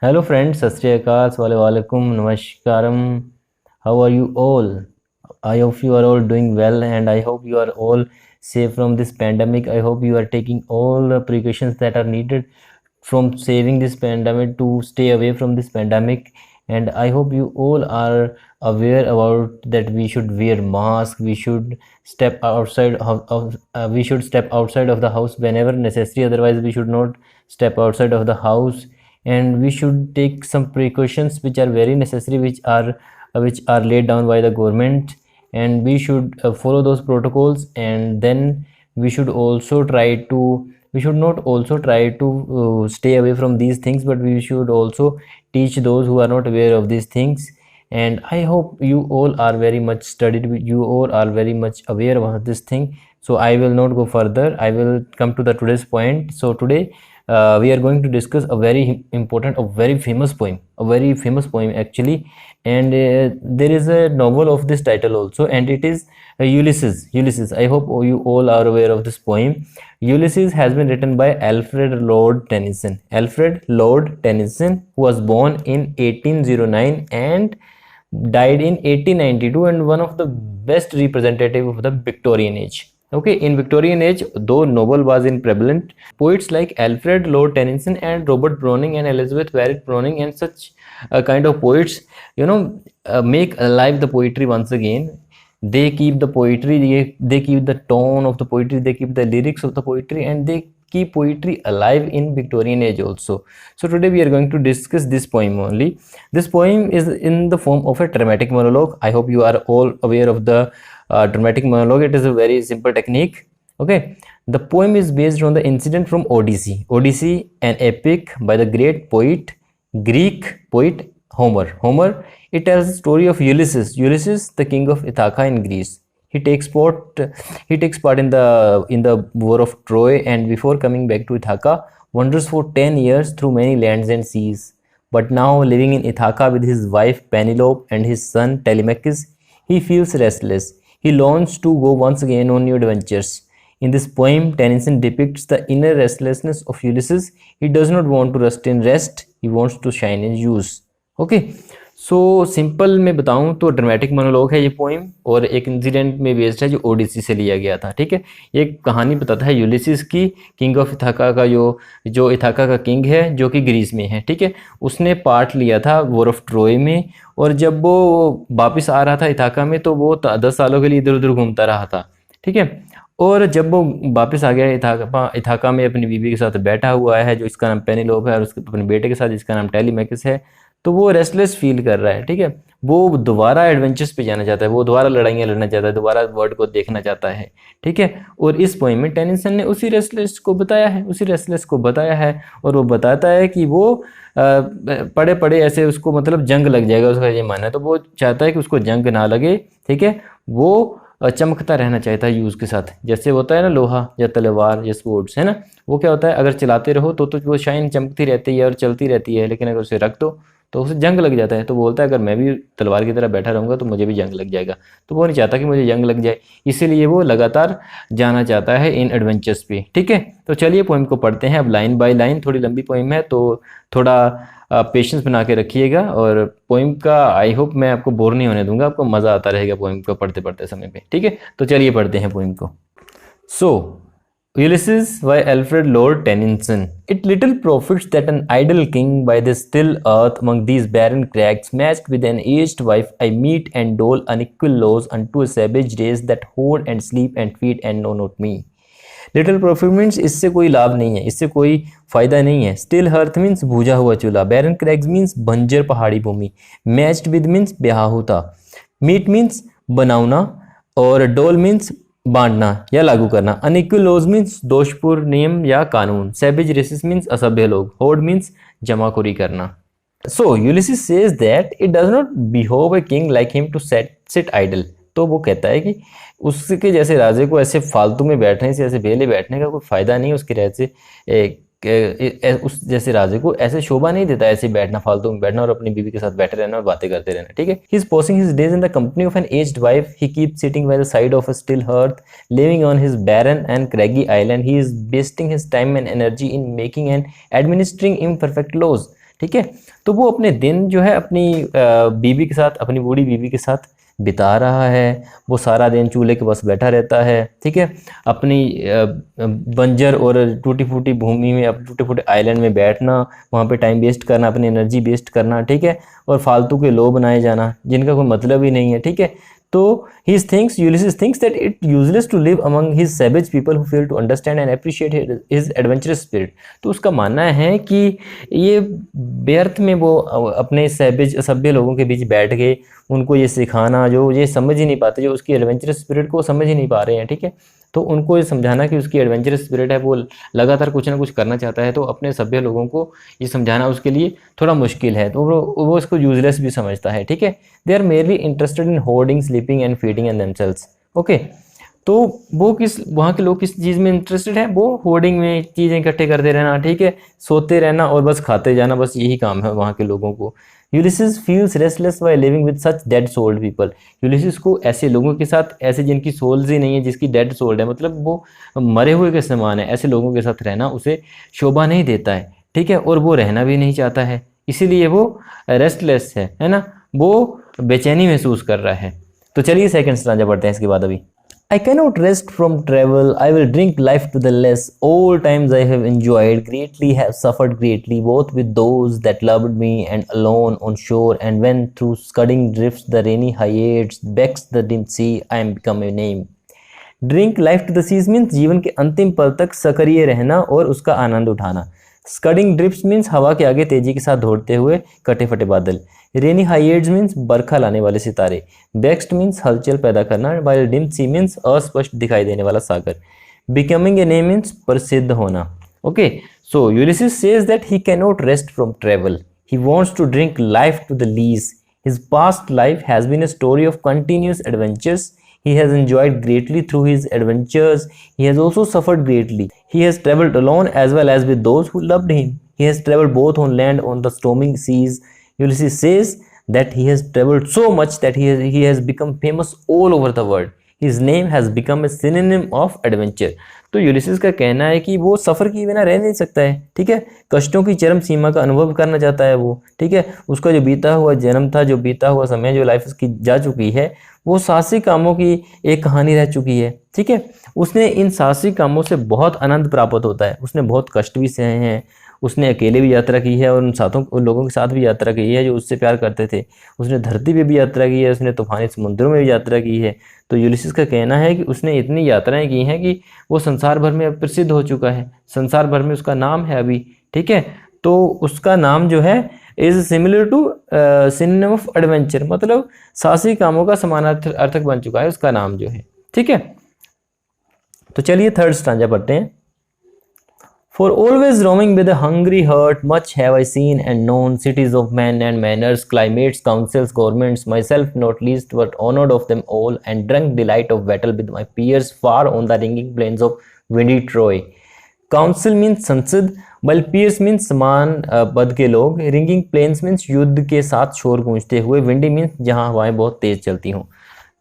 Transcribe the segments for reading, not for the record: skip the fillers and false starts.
Hello friends, Sat Shri Akal, Assalamualaikum, Namaskaram. How are you all? I hope you are all doing well and I hope you are all safe from this pandemic. I hope you are taking all the precautions that are needed from saving this pandemic to stay away from this pandemic. And I hope you all are aware about that we should wear mask, we should step outside we should step outside of the house whenever necessary, otherwise we should not step outside of the house, and we should take some precautions which are very necessary, which are laid down by the government, and we should follow those protocols. And then we should also try to we should not also try to stay away from these things, but we should also teach those who are not aware of these things. And I hope you all are very much studied, you all are very much aware about this thing. So I will not go further, I will come to the today's point. So today we are going to discuss a very important, a very famous poem actually. And there is a novel of this title also, and it is Ulysses. I hope you all are aware of this poem. Ulysses has been written by Alfred Lord Tennyson. Alfred Lord Tennyson, who was born in 1809 and died in 1892, and one of the best representative of the Victorian age. Okay, in Victorian age, though novel was in prevalent, poets like Alfred Lord Tennyson and Robert Browning and Elizabeth Barrett Browning and such kind of poets, make alive the poetry once again. They keep the poetry, they keep the tone of the poetry, they keep the lyrics of the poetry, and they keep poetry alive in Victorian age also. So today we are going to discuss this poem only. This poem is in the form of a dramatic monologue. I hope you are all aware of the dramatic monologue. It is a very simple technique. Okay, the poem is based on the incident from Odyssey, an epic by the great Greek poet Homer. It tells the story of Ulysses, the king of Ithaca in Greece. He takes part in the war of Troy, and before coming back to Ithaca, wanders for 10 years through many lands and seas. But now, living in Ithaca with his wife Penelope and his son Telemachus, he feels restless. He longs to go once again on new adventures. In this poem, Tennyson depicts the inner restlessness of Ulysses. He does not want to rest in rest, he wants to shine in use. Okay, so simple मैं बताऊं तो dramatic monologue है ये poem, और एक incident में based है जो ओडिसी से लिया गया था। ठीक है, ये कहानी बताता है यूलिसिस की, किंग ऑफ इथाका का, जो इथाका का किंग है जो कि ग्रीस में है। ठीक है, उसने पार्ट लिया था वॉर ऑफ ट्रोय में, और जब वो वापस आ रहा था इथाका में तो वो 10 सालों के लिए इधर उधर घूमता रहा था। ठीक है, और जब वो वापस आ गया इथाका में अपनी बीवी के साथ बैठा हुआ है जो इसका नाम पेनिलोप है, और उसके अपने बेटे के साथ जिसका नाम टेलीमैकस है, तो वो रेस्टलेस फील कर रहा है। ठीक है, वो दोबारा एडवेंचर्स पे जाना चाहता है, वो दोबारा लड़ाइयाँ लड़ना चाहता है, दोबारा वर्ल्ड को देखना चाहता है। ठीक है, और इस पोइम में टेनिसन ने उसी रेस्टलेस को बताया है, और वो बताता है कि वो पड़े पड़े ऐसे उसको मतलब जंग लग जाएगा, उसका ये मानना है। तो वो चाहता है कि उसको जंग ना लगे। ठीक है, वो चमकता रहना चाहता है यूज़ के साथ, जैसे होता है ना लोहा या तलवार या स्पोर्ट्स, है ना, वो क्या होता है, अगर चलाते रहो तो वो शाइन चमकती रहती है और चलती रहती है, लेकिन अगर उसे रख दो तो उसे जंग लग जाता है। तो बोलता है अगर मैं भी तलवार की तरह बैठा रहूँगा तो मुझे भी जंग लग जाएगा। तो वो नहीं चाहता कि मुझे जंग लग जाए, इसीलिए वो लगातार जाना चाहता है इन एडवेंचर्स पे। ठीक है, तो चलिए पोइम को पढ़ते हैं अब लाइन बाय लाइन। थोड़ी लंबी पोइम है तो थोड़ा पेशेंस बना के रखिएगा, और पोइम का आई होप मैं आपको बोर नहीं होने दूंगा, आपको मज़ा आता रहेगा पोइम को पढ़ते पढ़ते समय पे। ठीक है, तो चलिए पढ़ते हैं पोइम को। सो Ulysses by Alfred Lord Tennyson. It little profits that an idle king by this still earth among these barren crags, matched with an aged wife, I meet and dole unequal laws unto a savage race that hoard and sleep and feed and know not me. Little profit means इससे कोई लाभ नहीं है, इससे कोई फायदा नहीं है। स्टिल हर्थ मीन्स भूजा हुआ चूल्हा। बैरन क्रैग्स मीन्स बंजर पहाड़ी भूमि। मैच्ड विद मीन्स ब्याह होता। मीट मीन्स बनाना, और डोल मीन्स बांटना या लागू करना। अनइक्वल लॉज मीन्स दोषपूर्ण नियम या कानून। सैवेज रेसिस मीन्स असभ्य लोग। होर्ड मीन्स जमाखोरी करना। So Ulysses says that it does not behove a king like him to sit idle. तो वो कहता है कि उसके जैसे राजे को ऐसे फालतू में बैठने से, ऐसे वेले बैठने का कोई फायदा नहीं है। उसके रहते उस जैसे राजे को ऐसे शोभा नहीं देता ऐसे बैठना, फालतू में बैठना और अपनी बीवी के साथ बैठे रहना और बातें करते रहना। ठीक है, he is passing his days in the company of an aged wife, he keeps sitting by the side of a still hearth, living on his barren and craggy island. He is wasting his time and energy in making and administering imperfect laws. ठीक है। तो वो अपने दिन जो है अपनी बीवी के साथ, अपनी बूढ़ी बीवी के साथ बिता रहा है। वो सारा दिन चूल्हे के पास बैठा रहता है, ठीक है। अपनी बंजर और टूटी फूटी भूमि में, अब टूटे फूटे आइलैंड में बैठना, वहाँ पे टाइम वेस्ट करना, अपनी एनर्जी वेस्ट करना, ठीक है। और फालतू के लो बनाए जाना जिनका कोई मतलब ही नहीं है, ठीक है। तो Ulysses thinks that it useless to live among his savage people who fail to understand and appreciate his adventurous spirit। तो उसका मानना है कि ये व्यर्थ में वो अपने सैवेज असभ्य लोगों के बीच बैठ के उनको ये सिखाना, जो ये समझ ही नहीं पाते, जो उसकी एडवेंचरस स्पिरिट को समझ ही नहीं पा रहे हैं, ठीक है। तो उनको ये समझाना कि उसकी एडवेंचरस स्पिरिट है, वो लगातार कुछ ना कुछ करना चाहता है, तो अपने सभ्य लोगों को ये समझाना उसके लिए थोड़ा मुश्किल है, तो वो इसको यूजलेस भी समझता है, ठीक है। They are merely interested in hoarding, sleeping and feeding and themselves. Okay, तो वो वहाँ के लोग किस चीज़ में इंटरेस्टेड हैं? वो होर्डिंग में चीज़ें इकट्ठे करते रहना, ठीक है, सोते रहना और बस खाते जाना, बस यही काम है वहाँ के लोगों को। Ulysses feels restless by living with such dead sold people. Ulysses को ऐसे लोगों के साथ, ऐसे जिनकी सोल्स ही नहीं है, जिसकी डेड सोल्ड है, मतलब वो मरे हुए के समान है, ऐसे लोगों के साथ रहना उसे शोभा नहीं देता है, ठीक है, और वो रहना भी नहीं चाहता है, इसीलिए वो रेस्टलेस है ना, वो बेचैनी महसूस कर रहा है। तो चलिए सेकंड स्टांजा पढ़ते हैं इसके बाद अभी। I cannot rest from travel, I will drink life to the less, all times I have enjoyed greatly, have suffered greatly, both with those that loved me and alone on shore, and when through scudding drifts the rainy Hyades becks the dim sea, I am become a name। Drink life to the seas means जीवन के अंतिम पल तक सक्रिय रहना और उसका आनंद उठाना। स्कडिंग ड्रिफ्ट्स मीन्स हवा के आगे तेजी के साथ दौड़ते हुए कटे फटे बादल। रेनी हाइएड्स मीन्स बरखा लाने वाले सितारे। बेक्स्ट मीन्स हलचल पैदा करना, वाइल डिम सी मीन्स अस्पष्ट दिखाई देने वाला सागर। बिकमिंग ए नेम मीन्स प्रसिद्ध होना। Okay, so Ulysses says that he can not rest from travel, he wants to drink life to the lees. His past life has been a story of continuous adventures. He has enjoyed greatly through his adventures. He has also suffered greatly. He has traveled alone as well as with those who loved him. He has traveled both on land on the storming seas. Ulysses says that he has traveled so much that he has become famous all over the world. His name has become a synonym of adventure. तो Ulysses का कहना है कि वो सफ़र किए बिना रह नहीं सकता है, ठीक है। कष्टों की चरम सीमा का अनुभव करना चाहता है वो, ठीक है। उसका जो बीता हुआ जन्म था, जो बीता हुआ समय, जो लाइफ उसकी जा चुकी है, वो साहसिक कामों की एक कहानी रह चुकी है, ठीक है। उसने इन साहसिक कामों से बहुत आनंद प्राप्त होता है। उसने बहुत कष्ट भी सहे हैं, उसने अकेले भी यात्रा की है और उन लोगों के साथ भी यात्रा की है जो उससे प्यार करते थे। उसने धरती पे भी यात्रा की है, उसने तूफानी समुद्रों में भी यात्रा की है। तो यूलिसिस का कहना है कि उसने इतनी यात्राएं की हैं कि वो संसार भर में अब प्रसिद्ध हो चुका है, संसार भर में उसका नाम है अभी, ठीक है। तो उसका नाम जो है is similar to synonym of adventure, मतलब साहसिक कामों का समानार्थक बन चुका है उसका नाम जो है, ठीक है। तो चलिए थर्ड स्टांजा पढ़ते हैं। For always roaming with a hungry heart, much have I seen and known, cities of men and manners, climates, councils, governments, myself not least, but honored of them all, and drunk delight of battle with my peers far on the ringing plains of windy Troy. Council means संसद, while peers means समान पद के लोग, ringing plains means युद्ध के साथ शोर गूंजते हुए, windy means जहाँ हवाएं बहुत तेज चलती हों।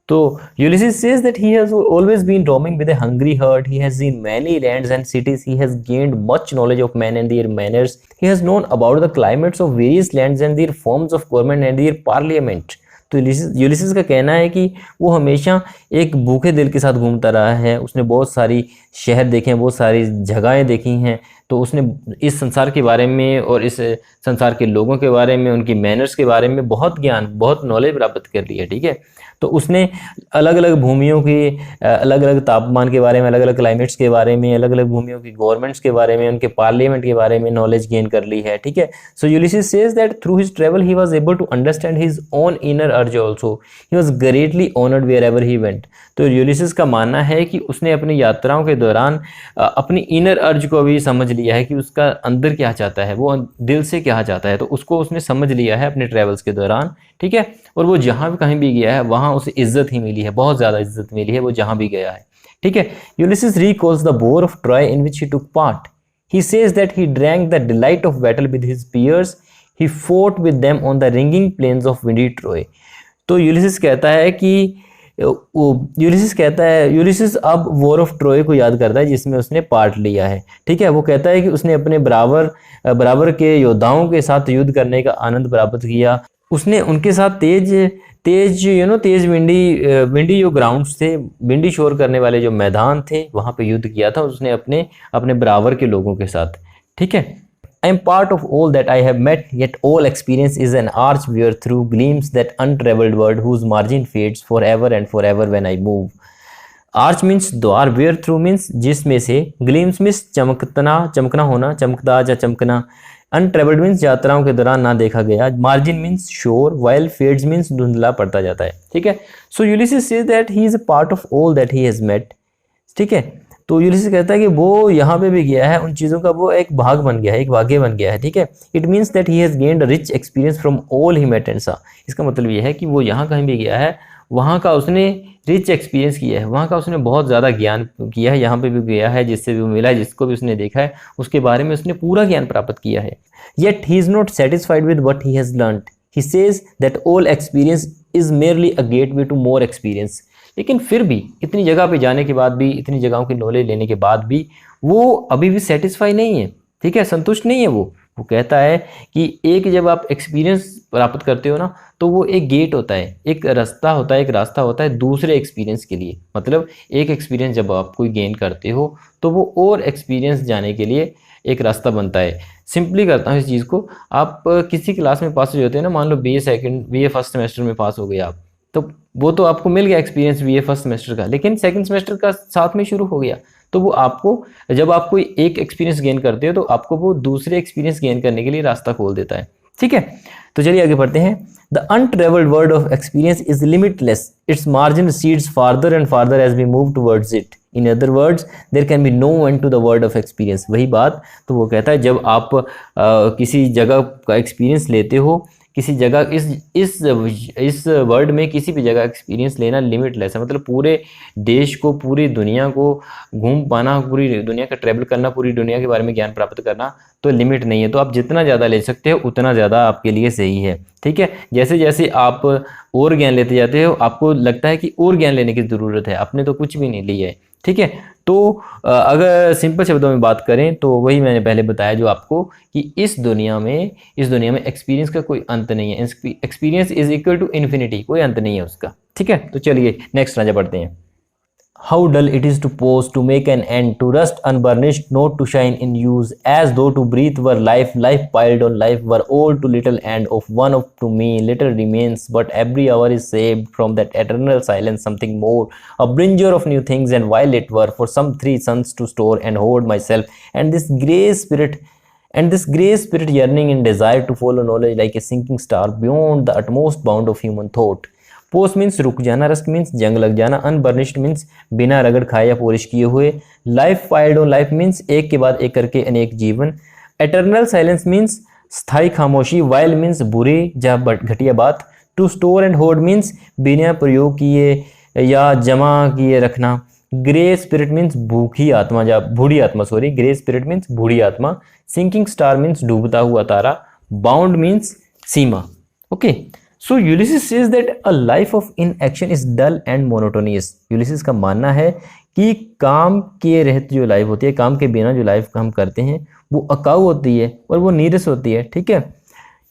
तो Ulysses says that he has always been roaming with a hungry heart. He has seen many lands and cities. He has gained much knowledge of men and their manners. He has known about the climates of various lands and their forms of government and their parliament. तो Ulysses का कहना है कि वो हमेशा एक भूखे दिल के साथ घूमता रहा है। उसने बहुत सारी शहर देखे हैं, बहुत सारी जगहें देखी हैं। तो उसने इस संसार के बारे में और इस संसार के लोगों के बारे में, उनकी मैनर्स के बारे में बहुत ज्ञान, बहुत नॉलेज प्राप्त कर ली है, ठीक है। तो उसने अलग अलग भूमियों की, अलग अलग तापमान के बारे में, अलग अलग क्लाइमेट्स के बारे में, अलग अलग भूमियों की गवर्नमेंट्स के बारे में, उनके पार्लियामेंट के बारे में नॉलेज गेन कर ली है, ठीक है। So Ulysses says that through his travel he was able to understand his own inner urge also. He was greatly honoured wherever he went. तो यूलिसिस का मानना है कि उसने अपनी यात्राओं के दौरान अपनी इनर अर्ज को भी समझ लिया है कि उसका अंदर क्या चाहता है, वो दिल से क्या चाहता है। तो उसको उसने समझ लिया है अपने ट्रेवल्स के दौरान, ठीक है। और वो जहाँ भी कहीं भी गया है वहाँ उसे इज्जत ही मिली है, बहुत ज़्यादा इज्जत मिली है वो जहाँ भी गया है, ठीक है। Ulysses recalls the war of Troy in which he took part. He says that he drank the delight of battle with his peers. He fought with them on the ringing plains of windy Troy. तो Ulysses कहता है कि Ulysses कहता है, Ulysses अब war of Troy को याद करता है जिसमें उसने पार्ट लिया है। ठीक है, वो कहता है कि उसने अपने बराबर के योद्धाओं के साथ युद्ध करने का आनंद प्राप्त किया। उसने उनके साथ तेज विंडी जो ग्राउंड्स थे, विंडी शोर करने वाले जो मैदान थे, वहां पे युद्ध किया था उसने अपने अपने बराबर के लोगों के साथ। ठीक है, I am part of all that I have met, yet all experience is an arch where through gleams that untraveled world whose margin fades forever and forever when I move. Arch means द्वार, where through means जिसमें से, gleams means चमकना होना, चमकदा या चमकना, untraveled means यात्राओं के दौरान ना देखा गया, margin means shore, while fades means धुंधला पड़ता जाता है। ठीक है, so Ulysses says that he is a part of all that he has met. ठीक है, तो यूलिसिस कहता है कि वो यहाँ पे भी गया है, उन चीज़ों का वो एक भाग बन गया है, एक भाग्य बन गया है। ठीक है, it means that he has gained rich experience from all he met and saw. इसका मतलब ये है कि वो यहाँ कहीं भी गया है, वहाँ का उसने रिच एक्सपीरियंस किया है, वहाँ का उसने बहुत ज़्यादा ज्ञान किया है। यहाँ पे भी गया है, जिससे भी मिला है, जिसको भी उसने देखा है, उसके बारे में उसने पूरा ज्ञान प्राप्त किया है। Yet he is not satisfied with what he has learned, he says that all experience is merely a gateway to more experience. लेकिन फिर भी इतनी जगह पे जाने के बाद भी, इतनी जगहों की नॉलेज लेने के बाद भी वो अभी भी सेटिस्फाई नहीं है। ठीक है, संतुष्ट नहीं है वो कहता है कि एक जब आप एक्सपीरियंस प्राप्त करते हो ना, तो वो एक गेट होता है, एक रास्ता होता है दूसरे एक्सपीरियंस के लिए। मतलब एक एक्सपीरियंस जब आप कोई गेन करते हो तो वो और एक्सपीरियंस जाने के लिए एक रास्ता बनता है। सिंपली करता हूँ इस चीज़ को, आप किसी क्लास में पास हो जाते हैं ना, मान लो BA फर्स्ट सेमेस्टर में पास हो गए आप, तो वो तो आपको मिल गया एक्सपीरियंस BA फर्स्ट सेमेस्टर का, लेकिन सेकंड सेमेस्टर का साथ में शुरू हो गया। तो वो आपको, जब आप कोई एक एक्सपीरियंस गेन करते हो तो आपको वो दूसरे एक्सपीरियंस गेन करने के लिए रास्ता खोल देता है। ठीक है, तो चलिए आगे बढ़ते हैं। The untravelled world of experience is limitless, its margin seeds farther and farther as we move towards it. In other words there can be no end to the world of experience. वही बात, तो वो कहता है जब आप किसी जगह का एक्सपीरियंस लेते हो, किसी जगह इस वर्ल्ड में किसी भी जगह एक्सपीरियंस लेना लिमिटलेस है। मतलब पूरे देश को, पूरी दुनिया को घूम पाना, पूरी दुनिया का ट्रैवल करना, पूरी दुनिया के बारे में ज्ञान प्राप्त करना तो लिमिट नहीं है। तो आप जितना ज़्यादा ले सकते हो उतना ज़्यादा आपके लिए सही है। ठीक है, जैसे जैसे आप और ज्ञान लेते जाते हो, आपको लगता है कि और ज्ञान लेने की ज़रूरत है, आपने तो कुछ भी नहीं लिया है। ठीक है, तो अगर सिंपल शब्दों में बात करें तो वही मैंने पहले बताया जो आपको, कि इस दुनिया में एक्सपीरियंस का कोई अंत नहीं है। Experience is equal to infinity, कोई अंत नहीं है उसका। ठीक है, तो चलिए नेक्स्ट राजा पढ़ते हैं। How dull it is to pause, to make an end, to rust unburnished, not to shine in use, as though to breathe were life, life piled on life were all too little, and of one of to me little remains, but every hour is saved from that eternal silence something more, a bringer of new things, and while it were for some 3 suns to store and hoard myself, and this grey spirit yearning in desire to follow knowledge like a sinking star beyond the utmost bound of human thought. Post means रुक जाना, rust means जंग लग जाना, अनबर्निश्ड means बिना रगड़ खाए या polish किए हुए, life piled on life means एक के बाद एक करके अनेक जीवन, एटर्नल साइलेंस मीन्स स्थायी खामोशी, वाइल मीन्स बुरी या घटिया बात, to store and hold means बिना प्रयोग किए या जमा किए रखना, ग्रे स्पिरिट मीन्स भूखी आत्मा या बूढ़ी आत्मा, सॉरी, ग्रे स्पिरिट मीन्स बूढ़ी आत्मा, सिंकिंग स्टार मीन्स डूबता हुआ तारा, बाउंड मीन्स सीमा। Okay, so Ulysses says that a life of inaction is dull and monotonous. Ulysses का मानना है कि काम के रहित जो लाइफ होती है, काम के बिना जो लाइफ हम करते हैं, वो अकाऊ होती है और वो नीरस होती है। ठीक है,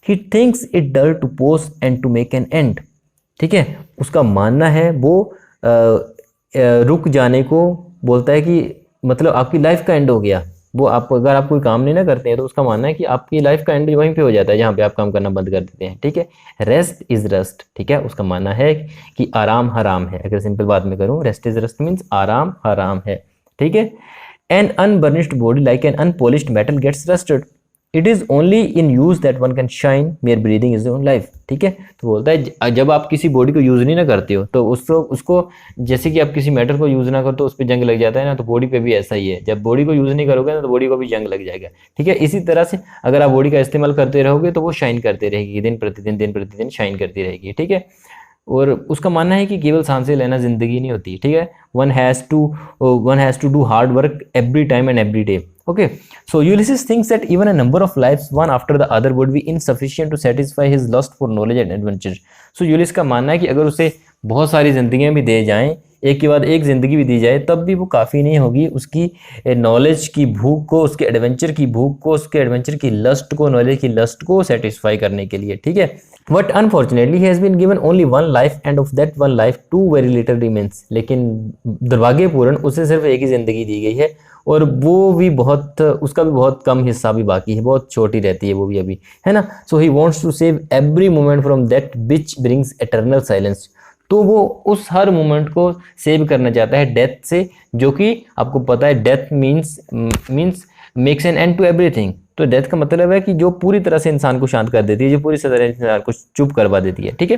he thinks it dull to pause and to make an end. ठीक है, उसका मानना है वो रुक जाने को बोलता है कि मतलब आपकी लाइफ का एंड हो गया। वो आप अगर आप कोई काम नहीं ना करते हैं तो उसका मानना है कि आपकी लाइफ का एंड वहीं पे हो जाता है जहाँ पे आप काम करना बंद कर देते हैं। ठीक है, रेस्ट इज रस्ट। ठीक है, उसका मानना है कि आराम हराम है। अगर सिंपल बात में करूँ, रेस्ट इज रस्ट मीन्स आराम हराम है। ठीक है, an unburnished body like an unpolished metal gets rusted, it is only in use that one can shine, mere breathing is own life. ठीक है, तो बोलता है जब आप किसी बॉडी को यूज़ नहीं ना करते हो तो उसको जैसे कि आप किसी मेटल को यूज़ ना करो तो उस पर जंग लग जाता है ना, तो बॉडी पे भी ऐसा ही है। जब बॉडी को यूज़ नहीं करोगे ना तो बॉडी को भी जंग लग जाएगा। ठीक है, इसी तरह से अगर आप बॉडी का इस्तेमाल करते रहोगे तो वो शाइन करते रहेगी, दिन प्रतिदिन शाइन करती रहेगी। ठीक है, और उसका मानना है कि केवल सांसें लेना जिंदगी नहीं होती। ठीक है, one has to do hard work every time and every day. Okay, so Ulysses thinks that even a number of lives, one after the other, would be insufficient to satisfy his lust for knowledge and adventure. So Ulysses का मानना है कि अगर उसे बहुत सारी ज़िंदगियाँ भी दे जाएं, एक के बाद एक ज़िंदगी भी दी जाए, तब भी वो काफ़ी नहीं होगी उसकी नॉलेज की भूख को, उसके एडवेंचर की भूख को, उसके एडवेंचर की लस्ट को, नॉलेज की लस्ट को सेटिस्फाई करने के लिए, ठीक है। But unfortunately he has been given only one life and of that one life too very little remains. लेकिन दुर्भाग्यपूर्ण उसे सिर्फ एक ही ज़िंदगी दी गई है और वो भी बहुत, उसका भी बहुत कम हिस्सा भी बाकी है, बहुत छोटी रहती है वो भी अभी, है ना। So he wants to save every moment from that which brings eternal silence. तो वो उस हर मोमेंट को सेव करना चाहता है डेथ से, जो कि आपको पता है death means makes an end to everything. तो डेथ का मतलब है कि जो पूरी तरह से इंसान को शांत कर देती है, जो पूरी तरह से इंसान को चुप करवा देती है, ठीक है।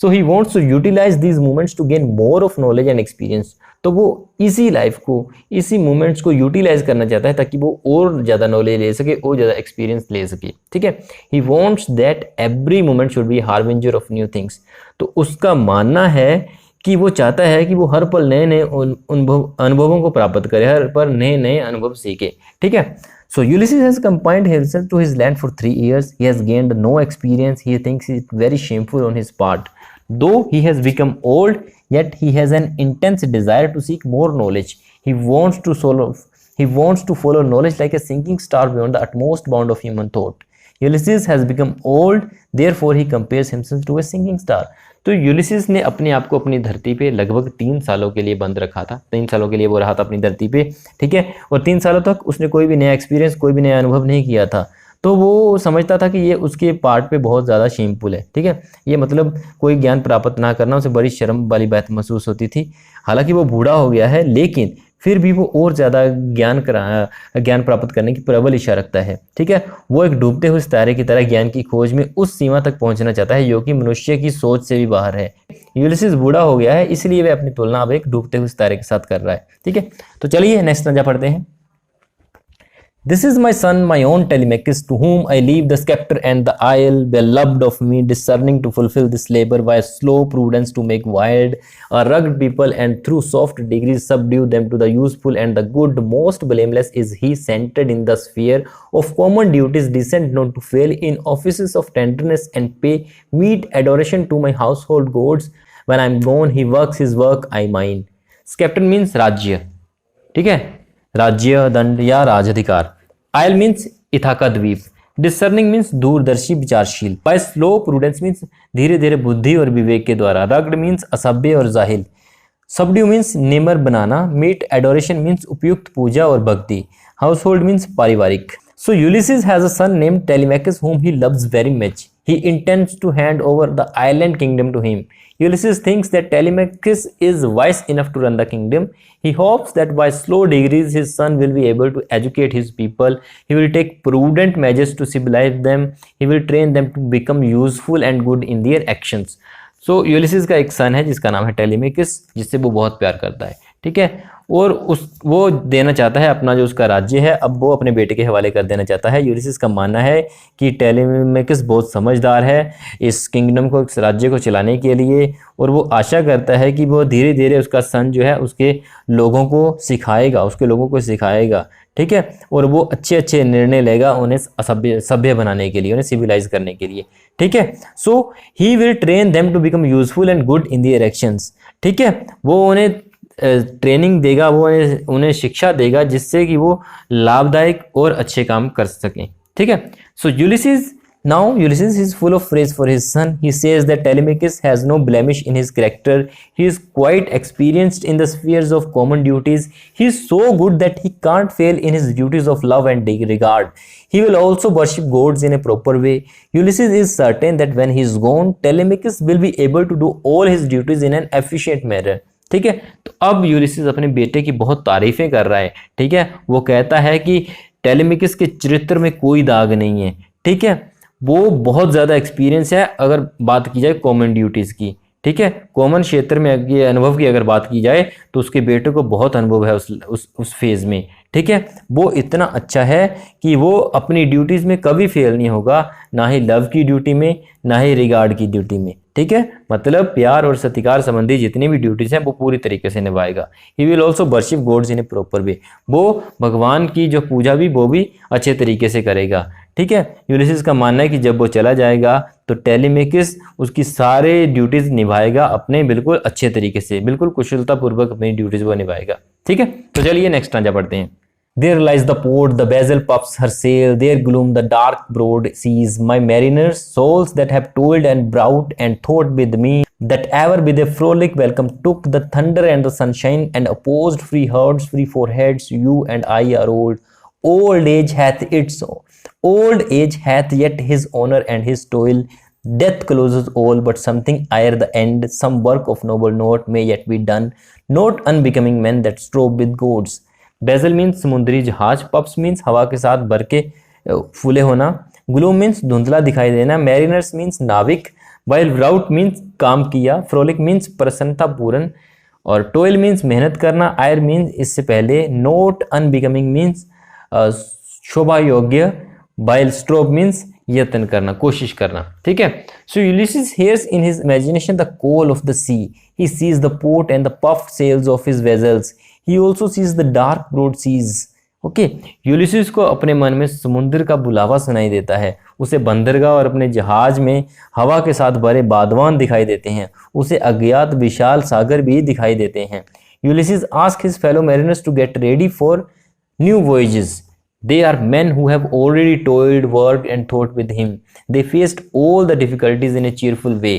So he wants to utilise these moments to gain more of knowledge and experience. तो वो इसी लाइफ को, इसी मोमेंट्स को यूटिलाइज करना चाहता है ताकि वो और ज़्यादा नॉलेज ले सके, और ज़्यादा एक्सपीरियंस ले सके, ठीक है। He wants that every moment should be harbinger of new things. तो उसका मानना है कि वो चाहता है कि वो हर पल नए नए अनुभवों को प्राप्त करे, हर पल नए नए अनुभव सीखे, ठीक है। So Ulysses has confined himself to his land for 3 years. He has gained no experience. He thinks it very shameful on his part. Though he has become old, yet he has an intense desire to seek more knowledge. He wants to follow knowledge like a sinking star beyond the utmost bound of human thought. Ulysses has become old, therefore he compares himself to a sinking star. तो Ulysses ने अपने आप को अपनी धरती पे लगभग 3 सालों के लिए बंद रखा था, 3 सालों के लिए वो रहा था अपनी धरती पे, ठीक है। और 3 सालों तक उसने कोई भी नया एक्सपीरियंस, कोई भी नया अनुभव नहीं किया था। तो वो समझता था कि ये उसके पार्ट पे बहुत ज़्यादा शेमफुल है, ठीक है। ये मतलब कोई ज्ञान प्राप्त ना करना उसे बड़ी शर्म वाली बात महसूस होती थी। हालांकि वो बूढ़ा हो गया है, लेकिन फिर भी वो और ज़्यादा ज्ञान प्राप्त करने की प्रबल इच्छा रखता है, ठीक है। वो एक डूबते हुए तारे की तरह ज्ञान की खोज में उस सीमा तक पहुंचना चाहता है जो कि मनुष्य की सोच से भी बाहर है। यूलिसिस बूढ़ा हो गया है, इसलिए वह अपनी तुलना अब एक डूबते हुए तारे के साथ कर रहा है, ठीक है। तो चलिए नेक्स्ट नजा पढ़ते हैं। This is my son, my own Telemachus, to whom I leave the scepter and the isle, beloved of me, discerning to fulfill this labor by slow prudence to make wild a rugged people, and through soft degrees subdue them to the useful and the good. Most blameless is he, centered in the sphere of common duties, decent not to fail in offices of tenderness, and pay meet adoration to my household gods. When I am gone, he works his work, I mine. Scepter means राज्य, ठीक है, राज्य, दंड या राजाधिकार। Oil means Ithaca द्वीप। Discerning means दूरदर्शी, विचारशील। Bye slow prudence means धीरे धीरे बुद्धि और विवेक के द्वारा। रग्ड मीन्स असभ्य और जाहिल। सबड्यू मीन्स निमर बनाना। मीट एडोरेशन मीन्स उपयुक्त पूजा और भक्ति। हाउसहोल्ड मीन्स पारिवारिक। So Ulysses has a son named Telemachus whom he loves very much. He intends to hand over the island kingdom to him. Ulysses thinks that Telemachus is wise enough to run the kingdom. He hopes that by slow degrees his son will be able to educate his people. He will take prudent measures to civilize them. He will train them to become useful and good in their actions. So Ulysses का एक सन है जिसका नाम है टेलीमेकस, जिससे वो बहुत प्यार करता है, ठीक है। और वो देना चाहता है अपना जो उसका राज्य है, अब वो अपने बेटे के हवाले कर देना चाहता है। यूलिसिस का मानना है कि टेलीमेकस बहुत समझदार है इस किंगडम को, इस राज्य को चलाने के लिए, और वो आशा करता है कि वो धीरे धीरे उसका सन जो है उसके लोगों को सिखाएगा, ठीक है। और वो अच्छे अच्छे निर्णय लेगा उन्हें सभ्य बनाने के लिए, उन्हें सिविलाइज करने के लिए, ठीक है। So he will train them to become useful and good in their actions, ठीक है। वो उन्हें ट्रेनिंग देगा, वो उन्हें शिक्षा देगा जिससे कि वो लाभदायक और अच्छे काम कर सकें, ठीक है। सो Ulysses is full of praise for his son. He says that Telemachus has no blemish in his character. He is quite experienced in the spheres of common duties. He is so good that he can't fail in his duties of love and regard. He will also worship gods in a proper way. Ulysses is certain that when he is gone, Telemachus will be able to do all his duties in an efficient manner. ठीक है। तो अब Ulysses अपने बेटे की बहुत तारीफें कर रहा है, ठीक है। वो कहता है कि टेलीमेकस के चरित्र में कोई दाग नहीं है, ठीक है। वो बहुत ज़्यादा एक्सपीरियंस है अगर बात की जाए कॉमन ड्यूटीज़ की, ठीक है। कॉमन क्षेत्र में ये अनुभव की अगर बात की जाए तो उसके बेटे को बहुत अनुभव है उस फेज़ में, ठीक है। वो इतना अच्छा है कि वो अपनी ड्यूटीज़ में कभी फेल नहीं होगा, ना ही लव की ड्यूटी में, ना ही रिगार्ड की ड्यूटी में, ठीक है, मतलब प्यार और सत्कार संबंधी जितनी भी ड्यूटीज हैं वो पूरी तरीके से निभाएगा। He will also worship gods in A proper way, वो भगवान की जो पूजा भी वो भी अच्छे तरीके से करेगा। ठीक है, यूलिसिस का मानना है कि जब वो चला जाएगा तो टेलीमेकिस उसकी सारे ड्यूटीज निभाएगा अपने बिल्कुल अच्छे तरीके से, बिल्कुल कुशलतापूर्वक अपनी ड्यूटीज वो निभाएगा। ठीक है, तो चलिए नेक्स्ट स्टांजा पढ़ते हैं। There lies the port, the vessel puffs her sail, there gloom the dark broad seas. My mariners, souls that have toiled and brought and thought with me, that ever with a frolic welcome took the thunder and the sunshine, and opposed free hearts, free foreheads, you and I are old. Old age hath yet his honor and his toil. Death closes all, but something ere the end, some work of noble note may yet be done, not unbecoming men that strove with gods. Vessel means समुद्री जहाज, pups means हवा के साथ भर के फूले होना, gloom means धुंधला दिखाई देना, मैरिनर्स मीन्स नाविक, वाइल राउट मीन्स काम किया, फ्रोलिक मीन्स प्रसन्नता पूर्ण, और टोयल मीन्स मेहनत करना, आयर मीन्स इससे पहले, नोट अनबिकमिंग मीन्स शोभा योग्य, वाइल स्ट्रोव मीन्स यत्न करना, कोशिश करना। ठीक है, so Ulysses hears in his imagination the call of the sea. He sees the port and the puffed sails of his vessels. He also sees the dark broad seas. Okay, Ulysses को अपने मन में समुद्र का बुलावा सुनाई देता है, उसे बंदरगाह और अपने जहाज में हवा के साथ भरे बादवान दिखाई देते हैं, उसे अज्ञात विशाल सागर भी दिखाई देते हैं। Ulysses ask his fellow mariners to get ready for new voyages. They are men who have already toiled, worked and thought with him. They faced all the difficulties in a cheerful way.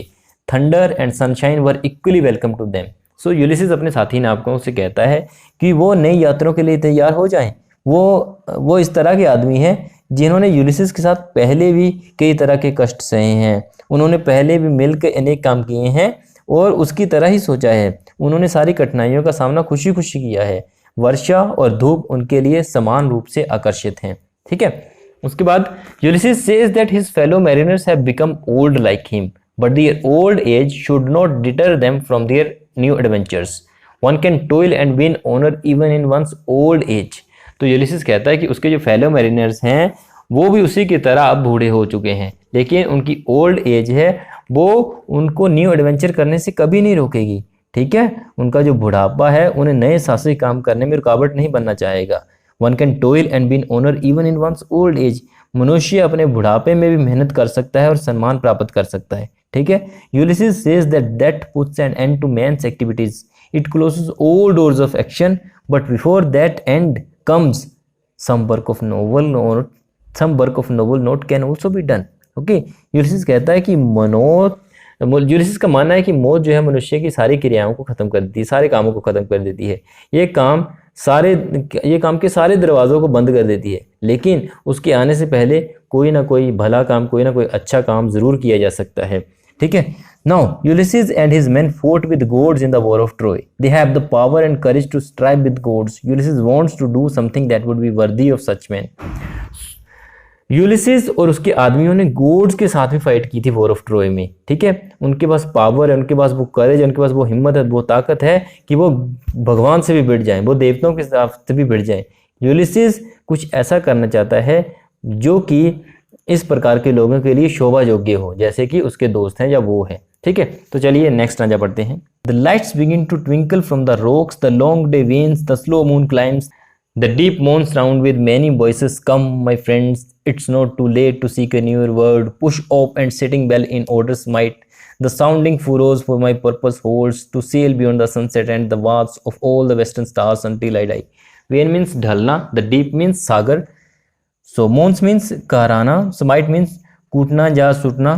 Thunder and sunshine were equally welcome to them. So Ulysses अपने साथी नाविकों से कहता है कि वो नई यात्राओं के लिए तैयार हो जाएं। वो इस तरह के आदमी हैं जिन्होंने यूलिसिस के साथ पहले भी कई तरह के कष्ट सहे हैं, उन्होंने पहले भी मिलकर अनेक काम किए हैं और उसकी तरह ही सोचा है, उन्होंने सारी कठिनाइयों का सामना खुशी खुशी किया है। वर्षा और धूप उनके लिए समान रूप से आकर्षित हैं। ठीक है, उसके बाद Ulysses says that his fellow mariners have become old like him, but their old age should not deter them from their new adventures. One can toil and win honour even in one's old age. तो Ulysses कहता है कि उसके जो fellow mariners हैं वो भी उसी की तरह अब बूढ़े हो चुके हैं, लेकिन उनकी ओल्ड एज है वो उनको न्यू एडवेंचर करने से कभी नहीं रोकेगी। ठीक है, उनका जो बुढ़ापा है उन्हें नए साहसिक काम करने में रुकावट नहीं बनना चाहेगा। One can toil and win honour even in one's old age. मनुष्य अपने बुढ़ापे में भी मेहनत कर सकता है और सम्मान प्राप्त कर सकता है। ठीक है, Ulysses says that puts an end to man's activities, it closes all doors of action, but before that end comes some work of noble note can also be done. Okay, Ulysses कहता है कि Ulysses का मानना है कि मौत जो है मनुष्य की सारी क्रियाओं को खत्म कर देती है, सारे कामों को खत्म कर देती है, ये काम के सारे दरवाजों को बंद कर देती है, लेकिन उसके आने से पहले कोई ना कोई भला काम, कोई ना कोई अच्छा काम जरूर किया जा सकता है। ठीक है, now Ulysses and his men fought with gods in the war of Troy. They have the power and courage to strive with gods. Ulysses wants to do something that would be worthy of such men. Ulysses और उसके आदमियों ने gods के साथ भी fight की थी war of Troy में। ठीक है, उनके पास पावर है, उनके पास वो करेज है, उनके पास वो हिम्मत है, वो ताकत है कि वो भगवान से भी भिड़ जाएं, वो देवताओं के साथ भी भिड़ जाएं। यूलिसिस कुछ ऐसा करना चाहता है जो कि इस प्रकार के लोगों के लिए शोभा योग्य हो, जैसे कि उसके दोस्त हैं या वो है। ठीक है, तो चलिए नेक्स्ट राजा पढ़ते हैं। The lights begin to twinkle from the rocks, the long day wanes, the slow moon climbs, the deep moans round with many voices. Come, my friends, it's not too late to seek a newer world. Push up and sitting well in order's might. The sounding furrows for my purpose holds, to sail beyond the sunset and the wars of all the western stars until I die. Wane means ढलना, the deep means Sagar, so moans means कहराना, smite means कूटना या सुटना,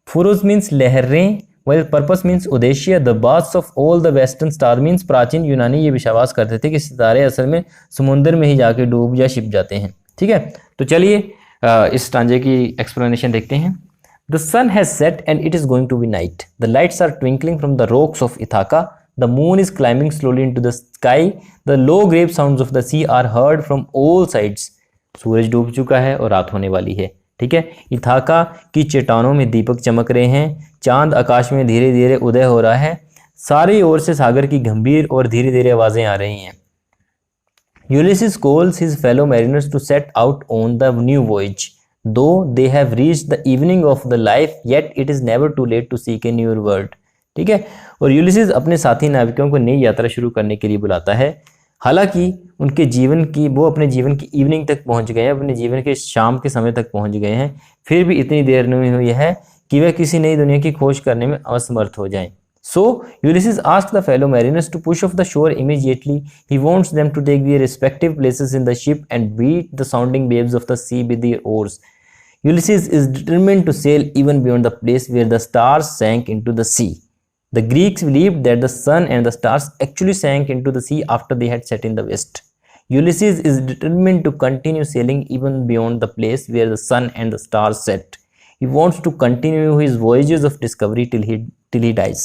furrows means लहरें, while purpose means उद्देश्य, the baths of all the western star means प्राचीन यूनानी ये विश्वास करते थे कि सितारे असल में समुद्र में ही जाके डूब या छिप जाते हैं। ठीक है, तो चलिए इस स्टांजे की एक्सप्लेनेशन देखते हैं। The sun has set and it is going to be night. The lights are twinkling from the rocks of Ithaca. The moon is climbing slowly into the sky. The low grave sounds of the sea are heard from all sides. सूरज डूब चुका है और रात होने वाली है। ठीक है, इथाका की चट्टानों में दीपक चमक रहे हैं, चांद आकाश में धीरे धीरे उदय हो रहा है, सारी ओर से सागर की गंभीर और धीरे धीरे आवाजें आ रही हैं। Ulysses calls his fellow mariners to set out on the new voyage. Though they have reached the evening of the life yet it is never too late to seek a new world. ठीक है, और Ulysses अपने साथी नाविकों को नई यात्रा शुरू करने के लिए बुलाता है। हालांकि वो अपने जीवन की इवनिंग तक पहुंच गए हैं, अपने जीवन के शाम के समय तक पहुंच गए हैं, फिर भी इतनी देर नहीं हुई है कि वे किसी नई दुनिया की खोज करने में असमर्थ हो जाएं। So Ulysses asks the fellow mariners to push off the shore immediately. He wants them to take their respective places in the ship and beat the sounding waves of the sea with their oars. Ulysses is determined to sail even beyond the place where the stars sank into the sea. The Greeks believed that the sun and the stars actually sank into the sea after they had set in the west. Ulysses is determined to continue sailing even beyond the place where the sun and the stars set. He wants to continue his voyages of discovery till he dies.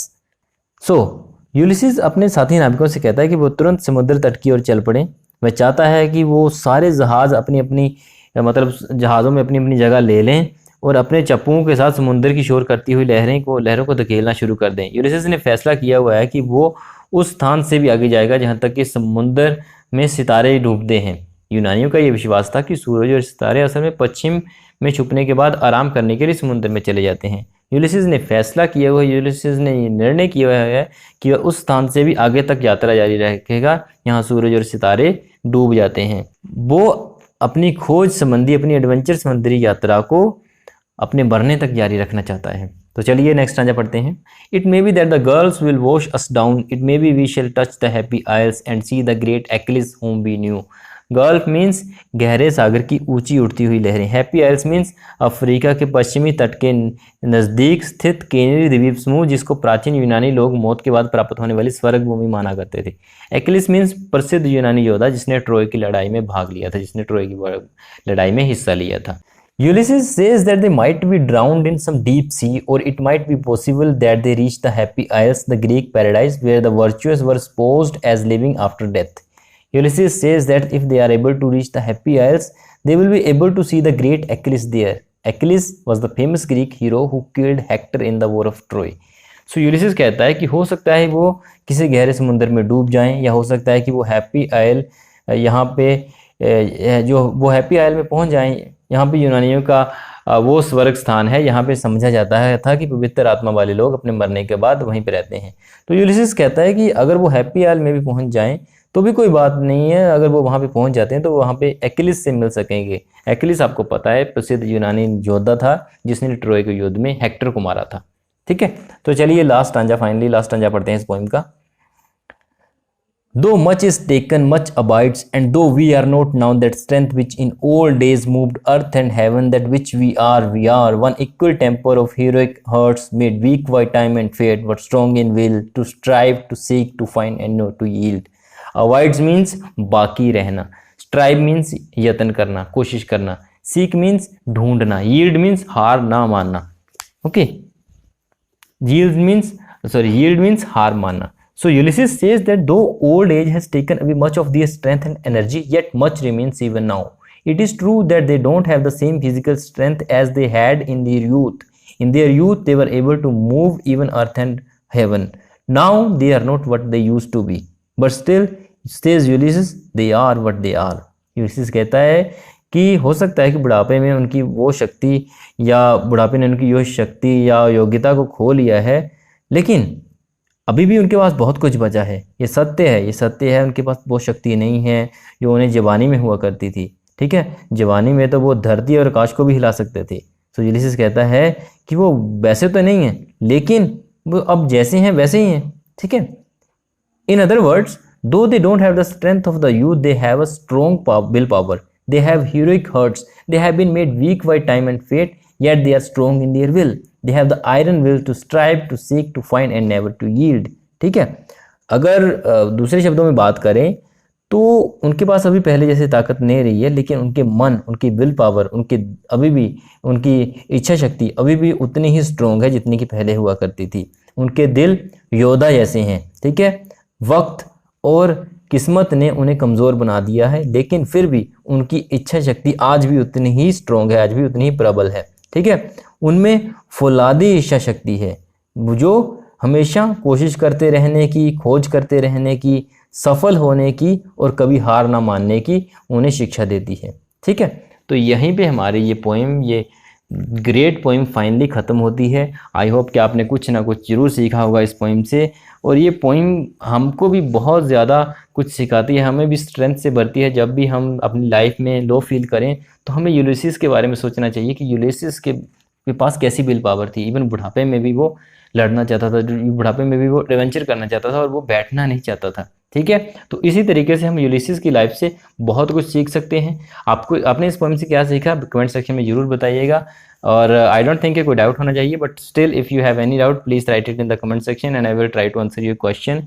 Ulysses अपने साथी नाविकों से कहता है कि वो तुरंत समुद्र तट की ओर चल पड़े। वह चाहता है कि वो सारे जहाज अपनी अपनी जहाज़ों में अपनी अपनी जगह ले लें और अपने चप्पुओं के साथ समुद्र की शोर करती हुई लहरों को धकेलना शुरू कर दें। यूलिसिस ने फैसला किया हुआ है कि वो उस स्थान से भी आगे जाएगा जहाँ तक कि समुद्र में सितारे डूबते हैं। यूनानियों का ये विश्वास था कि सूरज और सितारे असल में पश्चिम में छुपने के बाद आराम करने के लिए समुद्र में चले जाते हैं। यूलिसिस ने ये निर्णय किया हुआ है कि वह उस स्थान से भी आगे तक यात्रा जारी रखेगा यहाँ सूरज और सितारे डूब जाते हैं। वो अपनी खोज संबंधी, अपनी एडवेंचर समुद्री यात्रा को अपने मरने तक जारी रखना चाहता है। तो चलिए नेक्स्ट स्टांजा पढ़ते हैं। It may be that the gulfs will wash us down, it may be we shall touch the happy isles and see the great Achilles whom we knew. Gulf means गहरे सागर की ऊंची उठती हुई लहरें। Happy आइल्स means Africa के पश्चिमी तट के नज़दीक स्थित कैनरी द्वीप समूह, जिसको प्राचीन यूनानी लोग मौत के बाद प्राप्त होने वाली स्वर्ग भूमि माना करते थे। एक्लिस मीन्स प्रसिद्ध यूनानी योद्धा जिसने ट्रोय की लड़ाई में भाग लिया था, जिसने ट्रोय की लड़ाई में हिस्सा लिया था। Ulysses says that they might be drowned in some deep sea, or it might be possible that they reach the happy isles, the Greek paradise, where the virtuous were supposed as living after death. Ulysses says that if they are able to reach the happy isles, they will be able to see the great Achilles there. Achilles was the famous Greek hero who killed Hector in the war of Troy. So Ulysses कहता है कि हो सकता है वो किसी गहरे समुद्र में डूब जाएं, या हो सकता है कि वो हैप्पी आइल यहाँ पे वो हैप्पी आइल में पहुँच जाएं। यहाँ पे यूनानियों का वो स्वर्ग स्थान है, यहाँ पे समझा जाता है था कि पवित्र आत्मा वाले लोग अपने मरने के बाद वहीं पे रहते हैं। तो यूलिसिस कहता है कि अगर वो हैप्पी आइल में भी पहुँच जाएं तो भी कोई बात नहीं है, अगर वो वहाँ पे पहुँच जाते हैं तो वहाँ पे एक्लिस से मिल सकेंगे। एक्लिस आपको पता है प्रसिद्ध यूनानी योद्धा था जिसने ट्रोय के युद्ध में हेक्टर को मारा था। ठीक है, तो चलिए लास्ट स्टांजा पढ़ते हैं इस पोइम का। Though much is taken, much abides, and though we are not now that strength which in old days moved earth and heaven, that which we are one equal temper of heroic hearts, made weak by time and fate, but strong in will, to strive, to seek, to find, and not to yield. Abides means बाकी रहना, strive means यत्न करना, कोशिश करना, seek means ढूंढना, yield means हार ना मानना। Okay, yield means हार मानना। So Ulysses says that though old age has taken away much of their strength and energy, yet much remains even now. It is true that they don't have the same physical strength as they had in their youth. In their youth, they were able to move even earth and heaven. Now they are not what they used to be. But still, says Ulysses, they are what they are. Ulysses कहता है कि हो सकता है कि बुढ़ापे में उनकी वो शक्ति या बुढ़ापे ने उनकी यो शक्ति या योग्यता को खो लिया है, लेकिन अभी भी उनके पास बहुत कुछ बचा है। ये सत्य है, उनके पास वो शक्ति नहीं है जो उन्हें जवानी में हुआ करती थी। ठीक है, जवानी में तो वो धरती और आकाश को भी हिला सकते थे। तो यूलिसिस कहता है कि वो वैसे तो नहीं है, लेकिन वो अब जैसे हैं वैसे ही हैं। ठीक है, इन other words, though they don't have the strength of the youth, they have a strong will power, they have heroic hearts, they have been made weak by time and fate, yet they are strong in their will. They have the iron will to strive, to seek, to find and never to yield. ठीक है, अगर दूसरे शब्दों में बात करें तो उनके पास अभी पहले जैसे ताकत नहीं रही है, लेकिन उनके मन, उनकी विल पावर, अभी भी उनकी इच्छा शक्ति अभी भी उतनी ही स्ट्रॉन्ग है जितनी कि पहले हुआ करती थी। उनके दिल योद्धा जैसे हैं। ठीक है, वक्त और किस्मत ने उन्हें कमज़ोर बना दिया है, लेकिन फिर भी उनकी इच्छा शक्ति आज भी उतनी ही स्ट्रॉन्ग है, आज भी उतनी ही प्रबल है। ठीक है, उनमें फौलादी इच्छा शक्ति है जो हमेशा कोशिश करते रहने की, खोज करते रहने की, सफल होने की और कभी हार ना मानने की उन्हें शिक्षा देती है। ठीक है, तो यहीं पे हमारी ये पोएम, ये ग्रेट पोएम फाइनली ख़त्म होती है। आई होप कि आपने कुछ ना कुछ ज़रूर सीखा होगा इस पोएम से। और ये पोएम हमको भी बहुत ज़्यादा कुछ सिखाती है, हमें भी स्ट्रेंथ से भरती है। जब भी हम अपनी लाइफ में लो फील करें तो हमें यूलिसिस के बारे में सोचना चाहिए कि यूलिसिस के पास कैसी विल पावर थी। इवन बुढ़ापे में भी वो लड़ना चाहता था, बुढ़ापे में भी वो एडवेंचर करना चाहता था और वो बैठना नहीं चाहता था। ठीक है, तो इसी तरीके से हम यूलिसिस की लाइफ से बहुत कुछ सीख सकते हैं। आपको आपने इस पोएम से क्या सीखा कमेंट सेक्शन में ज़रूर बताइएगा। और आई डोंट थिंक कोई डाउट होना चाहिए, but still if you have any doubt please write it in the comment section and I will try to answer your question.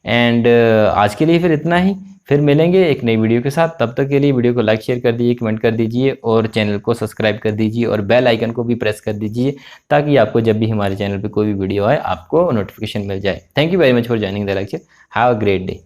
And आज के लिए फिर इतना ही, फिर मिलेंगे एक नई वीडियो के साथ। तब तक के लिए वीडियो को लाइक शेयर कर दीजिए, कमेंट कर दीजिए और चैनल को सब्सक्राइब कर दीजिए और बेल आइकन को भी प्रेस कर दीजिए ताकि आपको जब भी हमारे चैनल पे कोई भी वीडियो आए आपको नोटिफिकेशन मिल जाए। Thank you very much for joining the lecture. Have a great day.